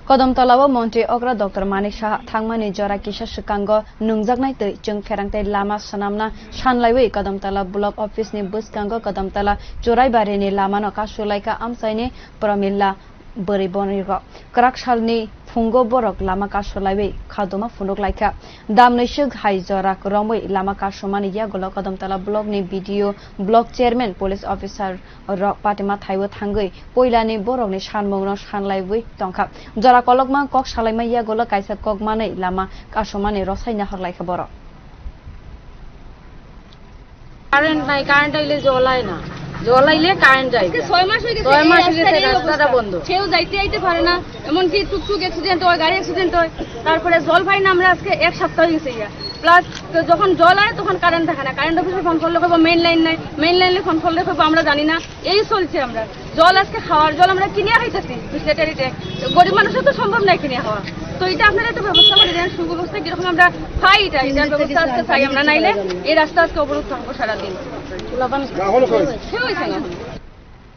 Kodamtalawo Monte Ogra Dr. Manik Shah Thangmani Jora Kisha Shikango Nungjaknai Tei Jung Ferangtai Lama Sanamna Shanlaiwe Kodamtala Block Office ni Buskango Kodamtala Joraibari ni Lama no Kashulaika Amsaini Pramilla Beri Boniro Krak Shalni Fungo Borok Lama Kashulaiwe Khadoma Funuk Laika Damnishug Haijora Romwe Lama Kashumani Yagola Kodamtala Block ni BDO Block Chairman Police Officer Rock Patima Thaiwo Thangui Poilani Borok ni Shanmongno Shanlaiwe Tongkap Jora Kolokma Kok Shalaima Yagola Kaisa Kokmane Lama Kashumani Rosaina Horlaika Borok current নাই current আইলে জলায় না জলাইলে current যায় 6 মাস হয়ে গেছে রাস্তাটা বন্ধ কেউ যাইতে আইতে পারে না এমন কি টুকটুক অ্যাক্সিডেন্ট হয় গাড়ি অ্যাক্সিডেন্ট হয় তারপরে জল পাই না আমরা আজকে এক সপ্তাহ হয়ে গেছে প্লাস যখন জল হয় তখন কারেন্ট থাকে না কারেন্ট অফিসে ফোন করলে কইবো মেইন লাইন নাই মেইন লাইনে ফোন করলে কইবো আমরা জানি না এই চলছে আমরা জল আজকে খাওয়ার জল আমরা কিনে খাইতেছি বিসলেটারিতে গরিব মানুষের তো সম্ভব নাই কিনে খাওয়া তো এটা আপনারা একটা ব্যবস্থা করে দেন সুব্যবস্থা কিরকম আমরা খাই এটার ব্যবস্থা আজকে চাই আমরা নাইলে এই রাস্তা আজকে অবরোধ থাকবো সারাদিন